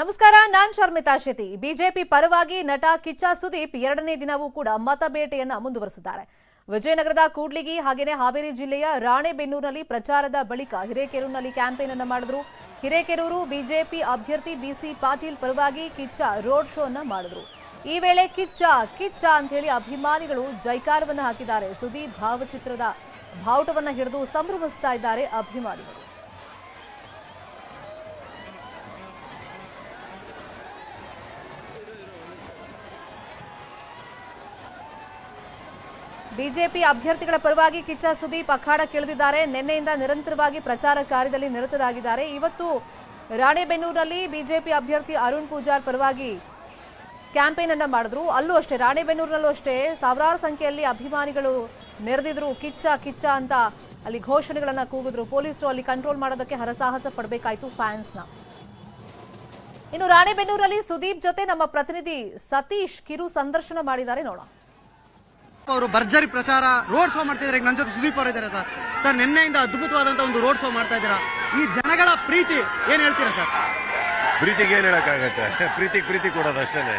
ನಮಸ್ಕಾರ, ನಾನ್ ಶರ್ಮಿತಾ ಶೆಟ್ಟಿ. ಬಿಜೆಪಿ ಪರವಾಗಿ ನಟ ಕಿಚ್ಚ ಸುದೀಪ್ ಎರಡನೇ ದಿನವೂ ಕೂಡ ಮತಬೇಟೆಯನ್ನ ಮುಂದುವರೆಸಿದ್ದಾರೆ. ವಿಜಯನಗರದ ಕೂಡ್ಲಿಗಿ ಹಾಗೇನೆ ಹಾವೇರಿ ಜಿಲ್ಲೆಯ ರಾಣೆಬೆನ್ನೂರಿನಲ್ಲಿ ಪ್ರಚಾರದ ಬಳಿಕ ಹಿರೇಕೆರೂರಿನಲ್ಲಿ ಕ್ಯಾಂಪೇನ್ ಅನ್ನು ಮಾಡಿದ್ರು. ಹಿರೇಕೆರೂರು ಬಿಜೆಪಿ ಅಭ್ಯರ್ಥಿ ಬಿಸಿ ಪಾಟೀಲ್ ಪರವಾಗಿ ಕಿಚ್ಚ ರೋಡ್ ಶೋ ಅನ್ನ ಮಾಡಿದ್ರು. ಈ ವೇಳೆ ಕಿಚ್ಚ ಕಿಚ್ಚ ಅಂತ ಹೇಳಿ ಅಭಿಮಾನಿಗಳು ಜೈಕಾರವನ್ನ ಹಾಕಿದ್ದಾರೆ. ಸುದೀಪ್ ಭಾವಚಿತ್ರದ ಬಾವುಟವನ್ನ ಹಿಡಿದು ಸಂಭ್ರಮಿಸ್ತಾ ಇದ್ದಾರೆ ಅಭಿಮಾನಿಗಳು. ಬಿಜೆಪಿ ಅಭ್ಯರ್ಥಿಗಳ ಪರವಾಗಿ ಕಿಚ್ಚ ಸುದೀಪ್ ಅಖಾಡಕ್ಕಿಳಿದಿದ್ದಾರೆ. ನಿನ್ನೆಯಿಂದ ನಿರಂತರವಾಗಿ ಪ್ರಚಾರ ಕಾರ್ಯದಲ್ಲಿ ನಿರತರಾಗಿದ್ದಾರೆ. ಇವತ್ತು ರಾಣೆಬೆನ್ನೂರಿನಲ್ಲಿ ಬಿಜೆಪಿ ಅಭ್ಯರ್ಥಿ ಅರುಣ್ ಪೂಜಾರ್ ಪರವಾಗಿ ಕ್ಯಾಂಪೇನ್ ಅನ್ನ ಮಾಡಿದ್ರು. ಅಲ್ಲೂ ಅಷ್ಟೇ, ರಾಣೆಬೆನ್ನೂರಿನಲ್ಲೂ ಅಷ್ಟೇ ಸಾವಿರಾರು ಸಂಖ್ಯೆಯಲ್ಲಿ ಅಭಿಮಾನಿಗಳು ನೆರೆದಿದ್ರು. ಕಿಚ್ಚ ಕಿಚ್ಚ ಅಂತ ಅಲ್ಲಿ ಘೋಷಣೆಗಳನ್ನ ಕೂಗಿದ್ರು. ಪೊಲೀಸರು ಅಲ್ಲಿ ಕಂಟ್ರೋಲ್ ಮಾಡೋದಕ್ಕೆ ಹರಸಾಹಸ ಪಡಬೇಕಾಯ್ತು ಫ್ಯಾನ್ಸ್ನ. ಇನ್ನು ರಾಣೆಬೆನ್ನೂರಲ್ಲಿ ಸುದೀಪ್ ಜೊತೆ ನಮ್ಮ ಪ್ರತಿನಿಧಿ ಸತೀಶ್ ಕಿರು ಸಂದರ್ಶನ ಮಾಡಿದ್ದಾರೆ. ನೋಡೋಣ. ಅವರು ಭರ್ಜರಿ ಪ್ರಚಾರ ರೋಡ್ ಶೋ ಮಾಡ್ತಿದ್ದಾರೆ. ನನ್ನ ಜೊತೆ ಸುದೀಪ್ ಅವರು ಇದ್ದಾರೆ. ಸರ್ ನಿನ್ನೆಯಿಂದ ಅದ್ಭುತವಾದಂತ ಒಂದು ರೋಡ್ ಶೋ ಮಾಡ್ತಾ ಇದ್ದೀರಾ. ಈ ಜನಗಳ ಪ್ರೀತಿ ಏನ್ ಹೇಳ್ತೀರಾ ಸರ್? ಪ್ರೀತಿಗೆ ಏನ್ ಹೇಳಕ್ಕಾಗತ್ತೆ? ಪ್ರೀತಿ ಕೊಡೋದು ಅಷ್ಟೇನೆ.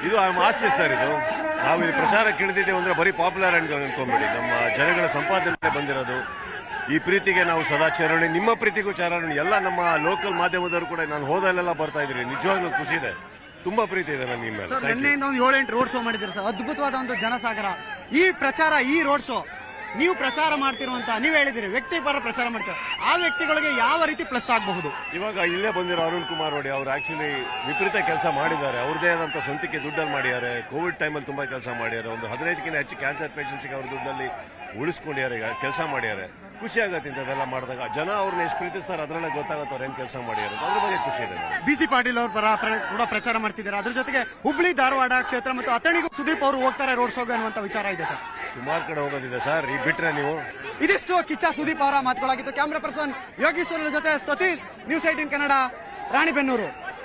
ಇದು ಆಸ್ತಿ ಸರ್. ಇದು ನಾವು ಈ ಪ್ರಚಾರಕ್ಕೆ ಇಳಿದಿದ್ದೇವೆ ಅಂದ್ರೆ ಬರೀ ಪಾಪ್ಯುಲರ್ ಅನ್ಕೊಂಡ್ಬಿಡಿ. ನಮ್ಮ ಜನಗಳ ಸಂಪಾದನೆ ಬಂದಿರೋದು ಈ ಪ್ರೀತಿಗೆ ನಾವು ಸದಾ ಚಾರಣಿ. ನಿಮ್ಮ ಪ್ರೀತಿಗೂ ಚಾರಣಿ. ಎಲ್ಲ ನಮ್ಮ ಲೋಕಲ್ ಮಾಧ್ಯಮದವರು ಕೂಡ ನಾನು ಹೋದಲ್ಲೆಲ್ಲ ಬರ್ತಾ ಇದ್ರಿ. ನಿಜವಾಗ್ಲೂ ಖುಷಿ ಇದೆ. ತುಂಬಾ ಪ್ರೀತಿ ಇದೆ ನನ್ನ ನಿಮ್ಮ ಮೇಲೆ. ನಿನ್ನೆಯಿಂದ ಒಂದು 7-8 ರೋಡ್ ಶೋ ಮಾಡಿದ್ದೀರಾ ಸರ್. ಅದ್ಭುತವಾದ ಒಂದು ಜನಸಾಗರ. ಈ ಪ್ರಚಾರ, ಈ ರೋಡ್ ಶೋ ನೀವು ಪ್ರಚಾರ ಮಾಡ್ತಿರುವಂತ, ನೀವು ಹೇಳಿದಿರಿ ವ್ಯಕ್ತಿಪರ ಪ್ರಚಾರ ಮಾಡ್ತಾರೆ. ಆ ವ್ಯಕ್ತಿಗಳಿಗೆ ಯಾವ ರೀತಿ ಪ್ಲಸ್ ಆಗಬಹುದು? ಇವಾಗ ಇಲ್ಲೇ ಬಂದಿರೋ ಅರುಣ್ ಕುಮಾರ್ ನೋಡಿ, ಅವ್ರು ಆಕ್ಚುಲಿ ವಿಪರೀತ ಕೆಲಸ ಮಾಡಿದ್ದಾರೆ. ಅವ್ರದೇ ಆದಂತ ಸ್ವಂತಕ್ಕೆ ದುಡ್ಡಲ್ಲಿ ಮಾಡಿದ್ದಾರೆ. ಕೋವಿಡ್ ಟೈಮಲ್ಲಿ ತುಂಬಾ ಕೆಲಸ ಮಾಡಿದ್ದಾರೆ. ಒಂದು 15ಕ್ಕಿಂತ ಹೆಚ್ಚು ಕ್ಯಾನ್ಸರ್ ಪೇಷಂಟ್ಸ್ಗೆ ಅವ್ರ ದುಡ್ಡಲ್ಲಿ ಉಳಿಸ್ಕೊಂಡಿದ್ದಾರೆ, ಕೆಲಸ ಮಾಡಿದ್ದಾರೆ. ಖುಷಿ ಆಗತ್ತೆ ಇಂಥದ್ದೆಲ್ಲ ಮಾಡಿದಾಗ. ಜನ ಅವ್ರನ್ನ ಎಷ್ಟು ಪ್ರೀತಿಸ್ತಾರೆ ಅದರಲ್ಲೇ ಗೊತ್ತಾಗುತ್ತೆ ಅವ್ರು ಏನ್ ಕೆಲಸ ಮಾಡಿದ್ದಾರೆ. ಅದ್ರ ಬಗ್ಗೆ ಖುಷಿ ಇದೆ. ಬಿಸಿ ಪಾಟೀಲ್ ಅವ್ರ ಪರ ಕೂಡ ಪ್ರಚಾರ ಮಾಡ್ತಿದ್ದಾರೆ. ಅದ್ರ ಜೊತೆಗೆ ಹುಬ್ಳಿ ಧಾರವಾಡ ಕ್ಷೇತ್ರ ಮತ್ತು ಅಥಣಿಗೂ ಸುದೀಪ್ ಅವರು ಹೋಗ್ತಾರೆ ರೋಡ್ ಶೋಗೆ ಅನ್ನುವಂತ ವಿಚಾರ ಇದೆ ಸರ್. ಸುಮಾರು ಕಡೆ ಹೋಗೋದಿದೆ ಸರ್. ಈ ಬಿಟ್ರೆ ನೀವು ಇದಿಷ್ಟು ಕಿಚ್ಚ ಸುದೀಪ್ ಅವರ ಮಾತುಗಳಾಗಿತ್ತು. ಕ್ಯಾಮ್ರಾ ಪರ್ಸನ್ ಯೋಗೀಶ್ವರ ಜೊತೆ ಸತೀಶ್, ನ್ಯೂಸ್ 18 ಕನ್ನಡ, ರಾಣಿಬೆನ್ನೂರು.